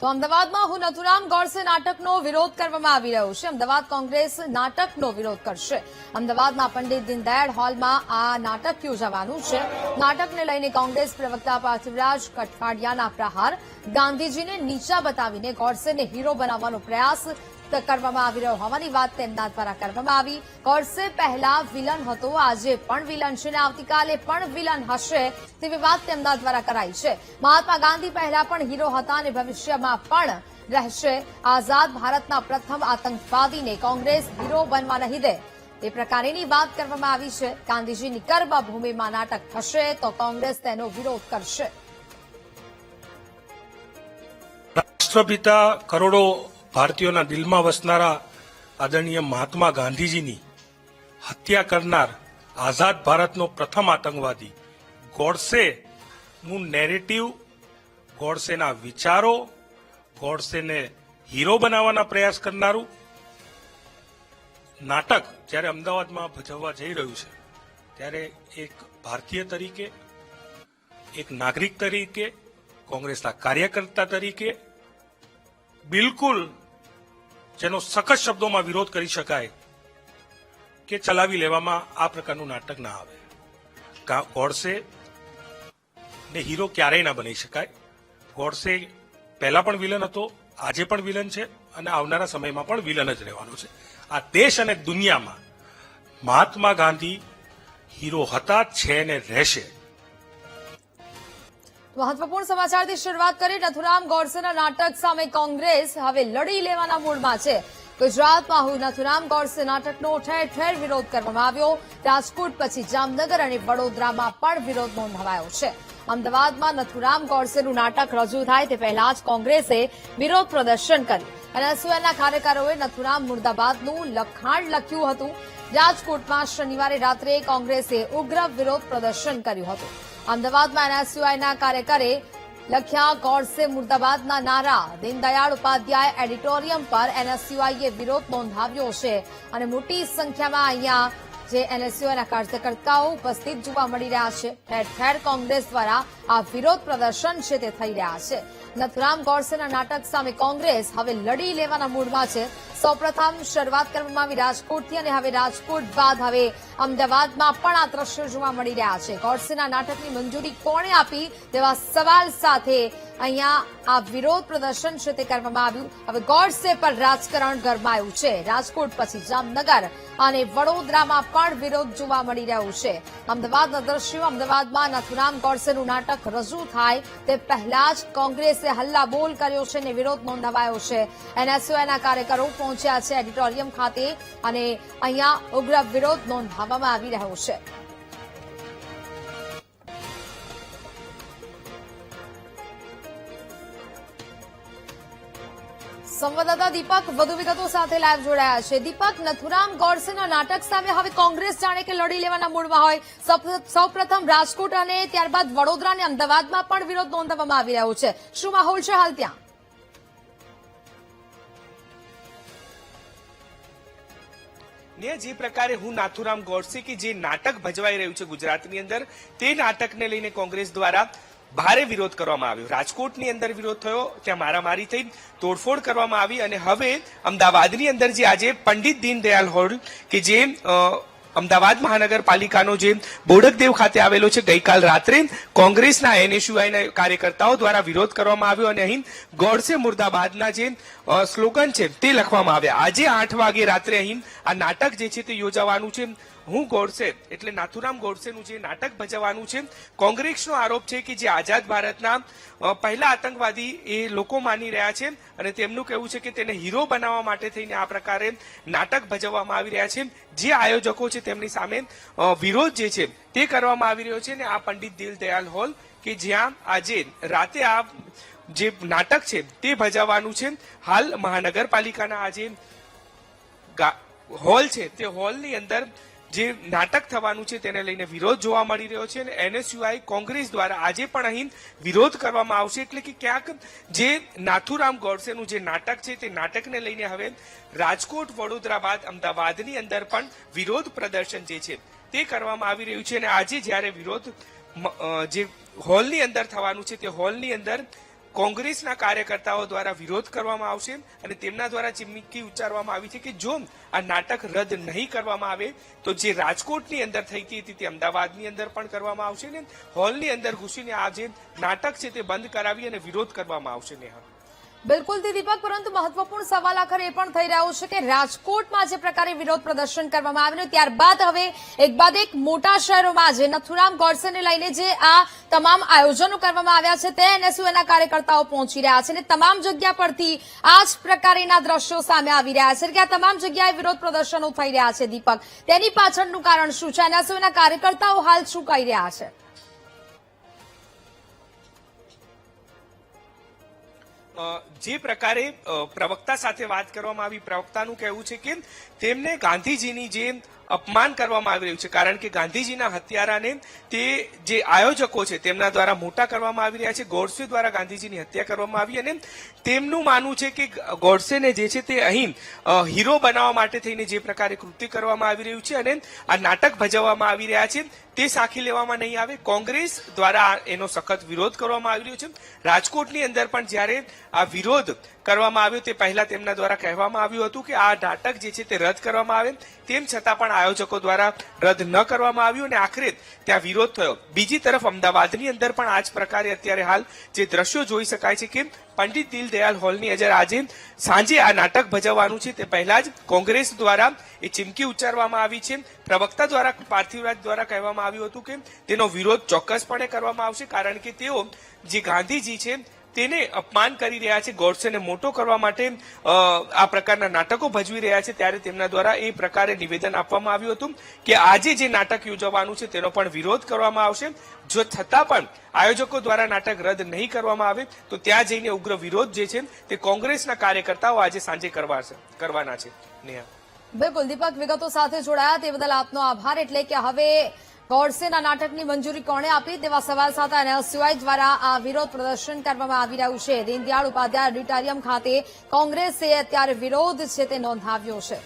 તો અમદાવાદમાં હું નથુરામ ગોડસે નાટકનો વિરોધ કરવામાં આવી રહ્યો છે. અમદાવાદ કોંગ્રેસ નાટકનો વિરોધ કરશે. અમદાવાદમાં પંડિત દીનદયાળ હોલમાં આ નાટક યોજાવાનું છે. નાટકને લઈને કોંગ્રેસ પ્રવક્તા પાર્થિવરાજ કઠવાડિયાના પ્રહાર. ગાંધીજીને નીચા બતાવીને ગોડસેને હીરો બનાવવાનો પ્રયાસ કરવામાં આવી રહ્યો હોવાની વાત તેમના દ્વારા કરવામાં આવી. ગોડસે પહેલા વિલન હતો, આજે પણ વિલન છે અને આવતીકાલે પણ વિલન હશે તેવી વાત તેમના દ્વારા કરાઈ છે. મહાત્મા ગાંધી પહેલા પણ હીરો હતા અને ભવિષ્યમાં પણ રહેશે. આઝાદ ભારતના પ્રથમ આતંકવાદીને કોંગ્રેસ હીરો બનવા નહીં દે તે પ્રકારની વાત કરવામાં આવી છે. ગાંધીજીની કર્મભૂમિમાં નાટક થશે તો કોંગ્રેસ તેનો વિરોધ કરશે. રાષ્ટ્રપિતા કરોડો ભારતીયોના દિલમાં વસનારા આદરણીય મહાત્મા ગાંધીજીની હત્યા કરનાર આઝાદ ભારતનો પ્રથમ આતંકવાદી ગોડસેનું નેરેટિવ, ગોડસેના વિચારો, ગોડસેને હીરો બનાવવાના પ્રયાસ કરનારું નાટક જ્યારે અમદાવાદમાં ભજવવા જઈ રહ્યું છે ત્યારે એક ભારતીય તરીકે, એક નાગરિક તરીકે, કોંગ્રેસના કાર્યકર્તા તરીકે બિલકુલ જેનો સખત શબ્દોમાં વિરોધ કરી શકાય કે ચલાવી લેવામાં આ પ્રકારનું નાટક ના આવે. ગોડસે ને હીરો ક્યારેય ના બની શકાય. ગોડસે પહેલા પણ વિલન હતો, આજે પણ વિલન છે અને આવનારા સમયમાં પણ વિલન જ રહેવાનો છે. આ દેશ અને દુનિયામાં મહાત્મા ગાંધી હીરો હતા, છે ને રહેશે. મહત્વપૂર્ણ સમાચારથી શરૂઆત કરી. નથુરામ ગોડસેના નાટક સામે કોંગ્રેસ હવે લડી લેવાના મૂડમાં છે. ગુજરાતમાં હું નથુરામ ગોડસે નાટકનો ઠેર ઠેર વિરોધ કરવામાં આવ્યો. રાજકોટ પછી જામનગર અને વડોદરામાં પણ વિરોધ નોંધાવાયો છે. અમદાવાદમાં નથુરામ ગોડસેનું નાટક રજૂ થાય તે પહેલા જ કોંગ્રેસે વિરોધ પ્રદર્શન કર્યું. એનએસયુઆઈના કાર્યકરોએ નથુરામ મુર્દાબાદનું લખાણ લખ્યું હતું. રાજકોટમાં શનિવારે રાત્રે કોંગ્રેસે ઉગ્ર વિરોધ પ્રદર્શન કર્યું હતું. અમદાવાદમાં એનએસયુઆઈના કાર્યકરે લખ્યા ગોડસે મુર્દાબાદના નારા. દીનદયાળ ઉપાધ્યાય એડિટોરિયમ પર એનએસયુઆઈએ વિરોધ નોંધાવ્યો છે અને મોટી સંખ્યામાં અહીંયા જે એનએસયુઆઈના કાર્યકર્તાઓ ઉપસ્થિત જોવા મળી રહ્યા છે. ઠેર ઠેર કોંગ્રેસ દ્વારા આ વિરોધ પ્રદર્શન છે તે થઈ રહ્યા છે. નથુરામ ગોડસેના નાટક સામે કોંગ્રેસ હવે લડી લેવાના મૂડમાં છે. સૌપ્રથમ શરૂઆત કરવામાં આવી રાજકોટથી અને હવે રાજકોટ બાદ હવે અમદાવાદમાં પણ આ દ્રશ્યો જોવા મળી રહ્યા છે. ગોડસેના નાટકની મંજૂરી કોણે આપી તેવા સવાલ સાથે અહીંયા આ વિરોધ પ્રદર્શન છે તે કરવામાં આવ્યું. હવે ગોડસે પર રાજકારણ ગરમાયું છે. રાજકોટ પછી જામનગર અને વડોદરામાં પણ વિરોધ જોવા મળી રહ્યો છે. અમદાવાદના દ્રશ્યો. અમદાવાદમાં નથુરામ ગોડસેનું નાટક રજૂ થાય તે પહેલા જ કોંગ્રેસે હલ્લાબોલ કર્યો છે અને વિરોધ નોંધાવાયો છે. એનએસયુઆઈના કાર્યકરો પહોંચ્યા છે એડિટોરિયમ ખાતે અને અહીંયા ઉગ્ર વિરોધ નોંધાવવામાં આવી રહ્યો છે. સંવાદદાતા દીપક વધુ વિગતો સાથે લાઈવ જોડાયા છે. દીપક, નથુરામ ગોડસેના નાટક સામે હવે કોંગ્રેસ જાણે કે લડી લેવાના મૂડમાં હોય. સૌપ્રથમ રાજકોટ અને ત્યારબાદ વડોદરા અને અમદાવાદમાં પણ વિરોધ નોંધાવવામાં આવી રહ્યો છે. શું માહોલ છે હાલ ત્યાં? જે પ્રકારે હું નાથુરામ ગોડસે કે જે નાટક ભજવાઈ રહ્યું છે ગુજરાતની અંદર, તે નાટકને લઈને કોંગ્રેસ દ્વારા ભારે વિરોધ કરવામાં આવ્યો. રાજકોટની અંદર વિરોધ થયો, ત્યાં મારામારી થઈ, તોડફોડ કરવામાં આવી અને હવે અમદાવાદની અંદર જે આજે પંડિત દીનદયાળ હોલ કે જે અમદાવાદ મહાનગરપાલિકાનો જે બોડકદેવ ખાતે આવેલો છે, ગઈકાલ રાત્રે કોંગ્રેસના એનએસયુઆઈના કાર્યકર્તાઓ દ્વારા વિરોધ કરવામાં આવ્યો અને અહીં ગોડસે મુર્દાબાદના જે સ્લોગન છે તે લખવામાં આવ્યા. આજે 8 વાગે રાત્રે અહીં આ નાટક જે છે તે યોજાવાનું છે. હું ગોડસે એટલે નાથુરામ ગોડસેનું જે નાટક ભજવવાનું છે. કોંગ્રેસનો આરોપ છે કે જે આઝાદ ભારતના પહેલા આતંકવાદી એ લોકો માની રહ્યા છે અને તેમનું કહેવું છે કે તેને હીરો બનાવવા માટે થઈને આ પ્રકારે નાટક ભજવવામાં આવી રહ્યા છે. જે આયોજકો છે તેમની સામે વિરોધ જે છે તે કરવામાં આવી રહ્યો છે અને આ પંડિત દીનદયાળ હોલ કે જ્યાં આજે રાતે આ જે નાટક છે તે ભજવવાનું છે. હાલ મહાનગરપાલિકાના આ જે હોલ છે તે હોલની અંદર જે નાટક થવાનું છે તેને લઈને વિરોધ જોવા મળી રહ્યો છે અને એનએસયુઆઈ કોંગ્રેસ દ્વારા આજે પણ અહીં વિરોધ કરવામાં આવશે. એટલે કે ક્યાંક જે નાથુરામ ગોડસેનું જે નાટક છે તે નાટકને લઈને હવે રાજકોટ, વડોદરા બાદ અમદાવાદની અંદર પણ વિરોધ પ્રદર્શન જે છે તે કરવામાં આવી રહ્યું છે અને આજે જ્યારે વિરોધ જે હોલની અંદર થવાનું છે તે હોલની અંદર કોંગ્રેસના કાર્યકર્તાઓ દ્વારા વિરોધ કરવામાં આવશે અને તેમના દ્વારા ચીમકી ઉચ્ચારવામાં આવી છે કે જો આ નાટક રદ નહીં કરવામાં આવે તો જે રાજકોટની અંદર થઈ હતી તે અમદાવાદની અંદર પણ કરવામાં આવશે ને હોલની અંદર ઘૂસીને આ જે નાટક છે તે બંધ કરાવી અને વિરોધ કરવામાં આવશે. નેહા, બિલકુલ દીપક, પરંતુ મહત્વપૂર્ણ સવાલ આખર એ પણ થઈ રહ્યો છે કે રાજકોટમાં જે પ્રકારે વિરોધ પ્રદર્શન કરવામાં આવ્યું ત્યારબાદ હવે એક બાદ એક મોટા શહેરોમાં જે નથુરામ ગોડસેને લઈને જે આ તમામ આયોજનો કરવામાં આવ્યા છે તે એનએસયુના કાર્યકર્તાઓ પહોંચી રહ્યા છે અને તમામ જગ્યા પરથી આ જ પ્રકારના દ્રશ્યો સામે આવી રહ્યા છે કે આ તમામ જગ્યાએ વિરોધ પ્રદર્શનો થઈ રહ્યા છે. દીપક, તેની પાછળનું કારણ શું છે? એનએસયુના કાર્યકર્તાઓ હાલ શું કહી રહ્યા છે? જે પ્રકારે પ્રવક્તા સાથે વાત કરવામાં આવી, પ્રવક્તાનું કહેવું છે કે તેમને ગાંધીજીની જે અપમાન કરવામાં આવી રહ્યું છે, કારણ કે ગાંધીજીના હત્યારાને તે જે આયોજકો છે તેમના દ્વારા મોટા કરવામાં આવી રહ્યા છે. ગોડસે દ્વારા ગાંધીજીની હત્યા કરવામાં આવી અને તેમનું માનવું છે કે ગોડસેને જે છે તે અહીં હીરો બનાવવા માટે થઈને જે પ્રકારે કૃત્ય કરવામાં આવી રહ્યું છે અને આ નાટક ભજવવામાં આવી રહ્યા છે તે સાખી લેવામાં નહીં આવે. કોંગ્રેસ દ્વારા એનો સખત વિરોધ કરવામાં આવી રહ્યો છે. રાજકોટની અંદર પણ જ્યારે આ વિરોધ કરવામાં આવ્યો તે પહેલા તેમના દ્વારા કહેવામાં આવ્યું હતું કે આ નાટક જે છે તે રદ કરવામાં આવે, તેમ છતાં પણ આયોજકો દ્વારા રદ ન કરવામાં આવ્યું અને આખરે ત્યાં વિરોધ થયો. બીજી તરફ અમદાવાદની અંદર પણ આ જ પ્રકારે અત્યારે હાલ જે દ્રશ્યો જોઈ શકાય છે કે પંડિત દીનદયાળ હોલની અંદર આજે સાંજે આ નાટક ભજવવાનું છે તે પહેલા જ કોંગ્રેસ દ્વારા એ ચીમકી ઉચ્ચારવામાં આવી છે. પ્રવક્તા દ્વારા પાર્થિવરાજ દ્વારા કહેવામાં આવ્યું હતું કે તેનો વિરોધ ચોક્કસપણે કરવામાં આવશે, કારણ કે તેઓ જે ગાંધીજી છે તેને અપમાન કરી રહ્યા છે, ગોડસેને મોટો કરવા માટે આ પ્રકારના નાટકો ભજવી રહ્યા છે. ત્યારે તેમના દ્વારા એ પ્રકારે નિવેદન આપવામાં આવ્યું હતું કે આજે જે નાટક યોજવાનું છે તેનો પણ વિરોધ કરવામાં આવશે. જો છતાં પણ આયોજકો દ્વારા નાટક રદ નહીં કરવામાં આવે તો ત્યાં જઈને ઉગ્ર વિરોધ જે છે તે કોંગ્રેસના કાર્યકર્તાઓ આજે સાંજે કરવાના છે. નેહા, બિલકુલ દીપક, વિગતો સાથે જોડાયા તે બદલ આપનો આભાર. એટલે કે હવે ગોડસેના નાટકની મંજૂરી કોણે આપી તેવા સવાલ સાથે એનએસયુઆઈ દ્વારા આ વિરોધ પ્રદર્શન કરવામાં આવી રહ્યું છે. દીનદયાળ ઉપાધ્યાય ઓડિટોરિયમ ખાતે કોંગ્રેસે અત્યારે વિરોધ છે તે નોંધાવ્યો છે.